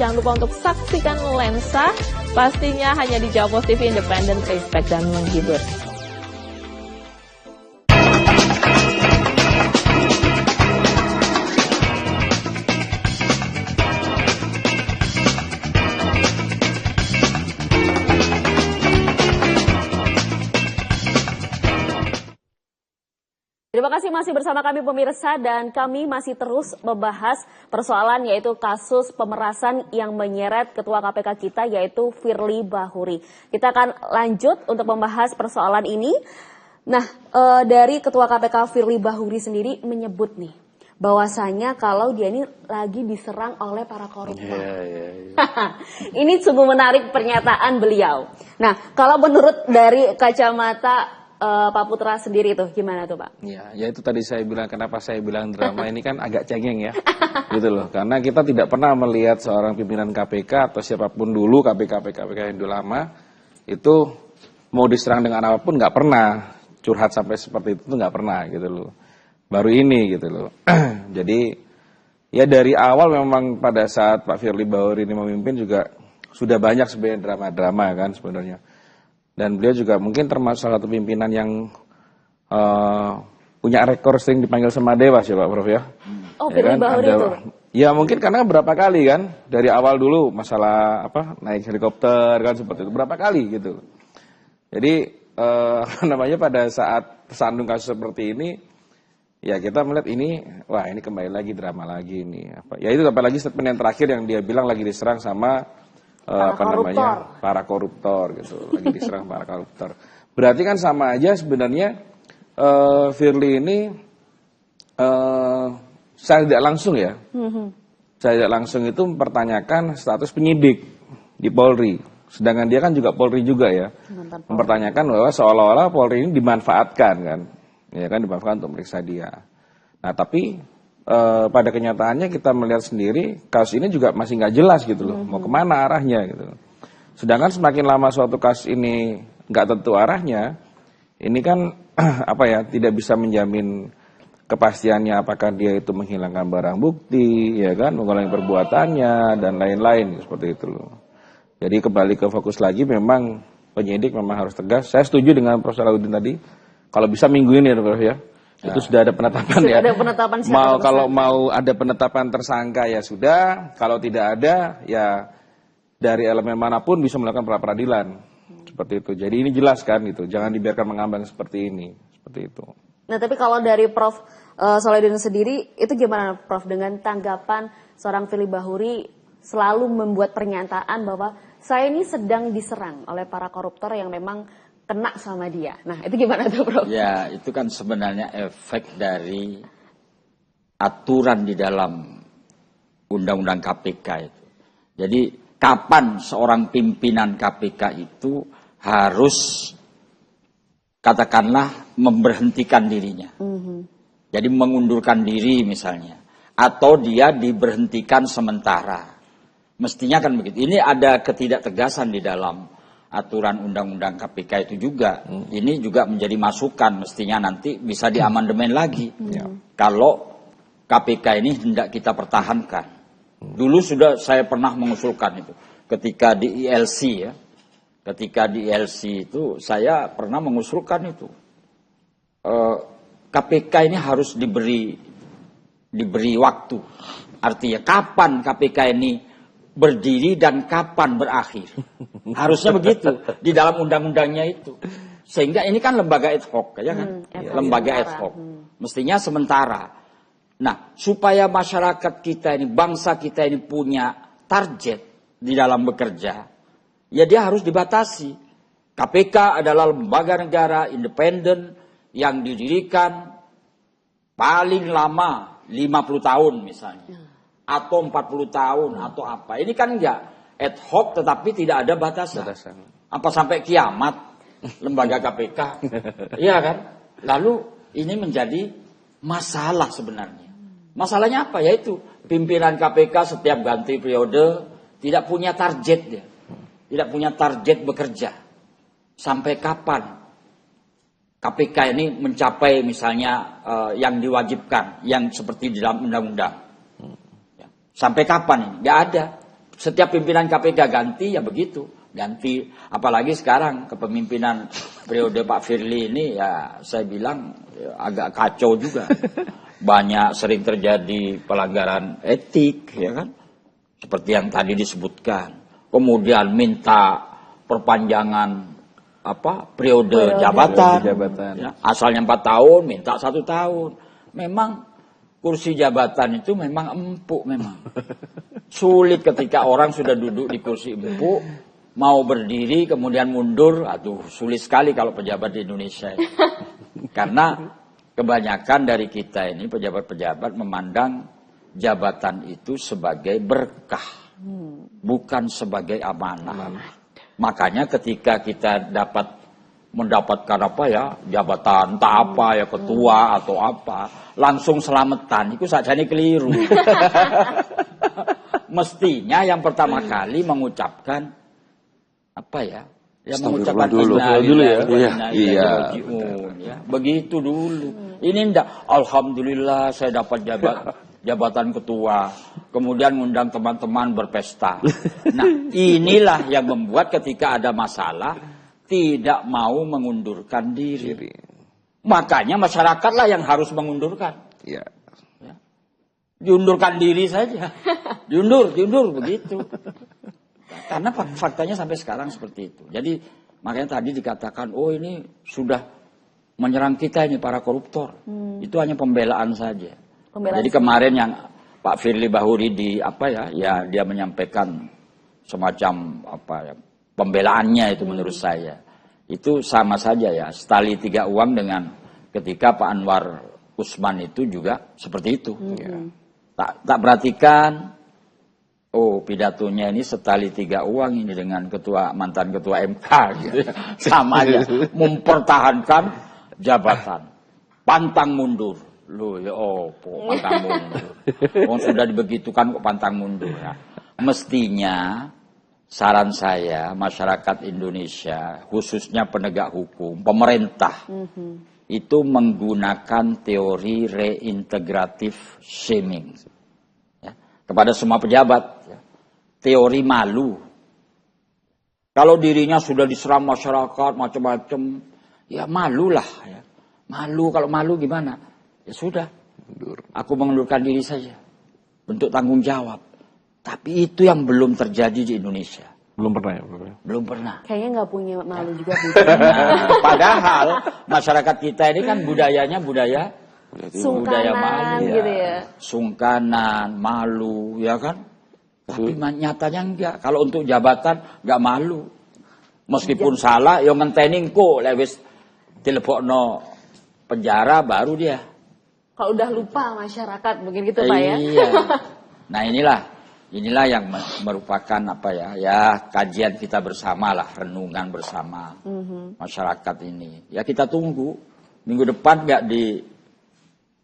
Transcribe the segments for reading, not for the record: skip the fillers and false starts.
Jangan lupa untuk saksikan Lensa, pastinya hanya di Jawa TV Independen, Respect dan menghibur. Terima kasih masih bersama kami pemirsa, dan kami masih terus membahas persoalan yaitu kasus pemerasan yang menyeret Ketua KPK kita yaitu Firly Bahuri. Kita akan lanjut untuk membahas persoalan ini. Nah, dari Ketua KPK Firly Bahuri sendiri menyebut nih bahwasanya kalau dia ini lagi diserang oleh para koruptor. Ini sungguh menarik pernyataan beliau. Nah, kalau menurut dari kacamata Pak Putra sendiri tuh gimana tuh Pak? Ya itu tadi saya bilang, kenapa saya bilang drama ini kan agak cengeng ya, gitu loh. Karena kita tidak pernah melihat seorang pimpinan KPK atau siapapun dulu KPK yang dulu lama itu mau diserang dengan apapun, nggak pernah curhat sampai seperti itu, nggak pernah gitu loh. Baru ini gitu loh. Jadi ya dari awal memang pada saat Pak Firly Bahuri ini memimpin juga sudah banyak sebenarnya drama-drama kan sebenarnya. Dan beliau juga mungkin termasuk salah satu pimpinan yang punya rekor sering dipanggil sama Dewas ya Pak Prof ya. Oh, Firly Bahuri itu? Ya mungkin karena berapa kali kan, dari awal dulu masalah naik helikopter kan seperti itu, berapa kali gitu. Jadi namanya pada saat tersandung kasus seperti ini, ya kita melihat ini, wah ini kembali lagi drama lagi ini. Ya itu apalagi statement yang terakhir yang dia bilang lagi diserang sama para koruptor gitu, lagi diserang para koruptor. Berarti kan sama aja sebenarnya Firly ini saya tidak langsung ya, saya tidak langsung itu mempertanyakan status penyidik di Polri. Sedangkan dia kan juga Polri juga ya, mempertanyakan bahwa seolah-olah Polri ini dimanfaatkan kan, ya kan dimanfaatkan untuk meriksa dia. Nah tapi pada kenyataannya kita melihat sendiri kasus ini juga masih nggak jelas gitu loh, mau kemana arahnya gitu. Sedangkan semakin lama suatu kasus ini nggak tentu arahnya, ini kan tidak bisa menjamin kepastiannya apakah dia itu menghilangkan barang bukti, ya kan, mengulangi perbuatannya dan lain-lain seperti itu loh. Jadi kembali ke fokus lagi, memang penyidik memang harus tegas. Saya setuju dengan Prof. Salahuddin tadi, kalau bisa minggu ini ya Prof ya. Itu sudah ada penetapan ya. Ada penetapan kalau mau ada penetapan tersangka ya sudah, kalau tidak ada ya dari elemen manapun bisa melakukan pra peradilan. Seperti itu. Jadi ini jelas kan gitu. Jangan dibiarkan mengambang seperti ini. Seperti itu. Nah, tapi kalau dari Prof Salahuddin sendiri itu gimana Prof dengan tanggapan seorang Firly Bahuri selalu membuat pernyataan bahwa saya ini sedang diserang oleh para koruptor yang memang kena sama dia. Nah, itu gimana tuh, Bro? Ya, itu kan sebenarnya efek dari aturan di dalam Undang-Undang KPK itu. Jadi, kapan seorang pimpinan KPK itu harus, katakanlah, memberhentikan dirinya. Jadi, mengundurkan diri misalnya. Atau dia diberhentikan sementara. Mestinya kan begitu. Ini ada ketidaktegasan di dalam aturan Undang-Undang KPK itu juga. Ini juga menjadi masukan, mestinya nanti bisa diamandemen lagi. Kalau KPK ini hendak kita pertahankan. Dulu sudah saya pernah mengusulkan itu. Ketika di ILC ya. Ketika di ILC itu saya pernah mengusulkan itu. KPK ini harus diberi waktu. Artinya kapan KPK ini berdiri dan kapan berakhir. Harusnya begitu di dalam undang-undangnya itu. Sehingga ini kan lembaga ad hoc ya kan? Lembaga ad hoc. Mestinya sementara. Nah, supaya masyarakat kita ini, bangsa kita ini punya target di dalam bekerja, ya dia harus dibatasi. KPK adalah lembaga negara independen yang didirikan paling lama 50 tahun misalnya. Atau 40 tahun atau apa. Ini kan enggak ad hoc tetapi tidak ada batasan. Apa sampai kiamat lembaga KPK? Iya kan? Lalu ini menjadi masalah sebenarnya. Masalahnya apa? Yaitu pimpinan KPK setiap ganti periode tidak punya target dia. Tidak punya target bekerja. Sampai kapan KPK ini mencapai misalnya yang diwajibkan, yang seperti di dalam undang-undang. Sampai kapan ini? Nggak ada. Setiap pimpinan KPK ganti ya begitu. Ganti, apalagi sekarang kepemimpinan periode Pak Firly ini ya saya bilang ya, agak kacau juga. Banyak sering terjadi pelanggaran etik, ya kan? Seperti yang tadi disebutkan. Kemudian minta perpanjangan periode jabatan. Ya, asalnya 4 tahun, minta 1 tahun. Memang kursi jabatan itu memang empuk memang. Sulit ketika orang sudah duduk di kursi empuk. Mau berdiri kemudian mundur, aduh sulit sekali kalau pejabat di Indonesia. Karena kebanyakan dari kita ini pejabat-pejabat memandang jabatan itu sebagai berkah, bukan sebagai amanah. Makanya ketika kita mendapatkan jabatan entah apa ya ketua atau apa, langsung selamatan, itu saja ini keliru. Mestinya yang pertama kali mengucapkan mengucapkan dulu ya. Iya. Begitu dulu. Ini enggak, alhamdulillah saya dapat jabatan ketua. Kemudian ngundang teman-teman berpesta. Nah, inilah yang membuat ketika ada masalah tidak mau mengundurkan diri. Makanya masyarakatlah yang harus mengundurkan. Iya. Ya. Diundurkan diri saja. Diundur begitu. Karena faktanya sampai sekarang seperti itu. Jadi makanya tadi dikatakan, oh ini sudah menyerang kita ini para koruptor. Itu hanya pembelaan saja. Jadi kemarin yang Pak Firly Bahuri dia menyampaikan semacam pembelaannya itu menurut saya. Itu sama saja ya, setali 3 uang dengan ketika Pak Anwar Usman itu juga seperti itu. Tak perhatikan. Oh, pidatonya ini setali 3 uang ini dengan mantan ketua MK gitu. Sama aja, mempertahankan jabatan. Pantang mundur. Loh ya pantang mundur. Sudah dibegitukan kok pantang mundur ya. Mestinya saran saya masyarakat Indonesia, khususnya penegak hukum, pemerintah itu menggunakan teori reintegratif shaming. Kepada semua pejabat, teori malu. Kalau dirinya sudah diserang masyarakat macam-macam, ya malulah. Ya. Malu, kalau malu gimana? Ya sudah, aku mengundurkan diri saja. Bentuk tanggung jawab. Tapi itu yang belum terjadi di Indonesia. Belum pernah ya? Belum pernah. Kayaknya nggak punya malu juga. Padahal masyarakat kita ini kan budayanya budaya sungkanan malu, gitu ya. Sungkanan, malu, ya kan? Tapi nyatanya enggak. Kalau untuk jabatan enggak malu. Meskipun salah, yang ngenteni kok lewis dilebokno penjara baru dia. Kalau udah lupa masyarakat mungkin gitu Pak ya. Iya. Nah inilah yang merupakan kajian kita bersama lah, renungan bersama masyarakat ini. Ya kita tunggu minggu depan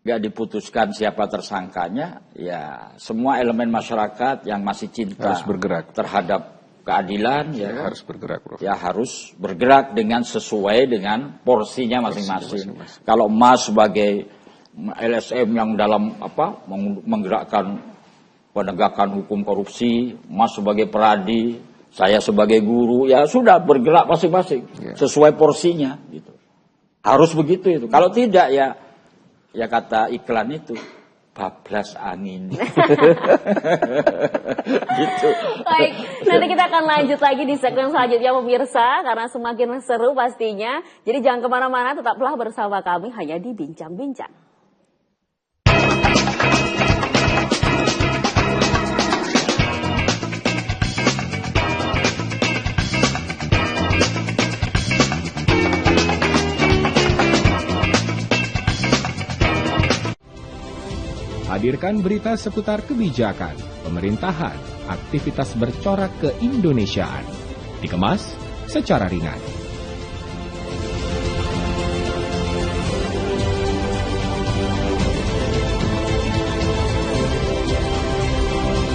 nggak diputuskan siapa tersangkanya, ya semua elemen masyarakat yang masih cinta harus bergerak terhadap keadilan harus bergerak, Prof. Ya harus bergerak sesuai dengan porsinya masing-masing. Kalau Mas sebagai LSM yang dalam menggerakkan penegakan hukum korupsi, Mas sebagai peradi, saya sebagai guru, ya sudah bergerak masing-masing sesuai porsinya gitu. Harus begitu itu. Kalau tidak ya kata iklan itu, bablas angin. Gitu. Baik, nanti kita akan lanjut lagi di segmen selanjutnya pemirsa, karena semakin seru pastinya. Jadi jangan kemana-mana, tetaplah bersama kami hanya di Bincang-Bincang. Hadirkan berita seputar kebijakan, pemerintahan, aktivitas bercorak keindonesiaan. Dikemas secara ringan.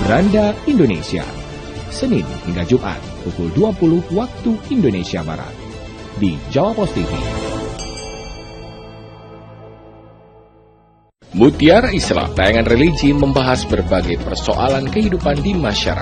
Beranda Indonesia, Senin hingga Jumat, pukul 20 waktu Indonesia Barat. Di Jawa Pos TV. Mutiara Islam, tayangan religi membahas berbagai persoalan kehidupan di masyarakat.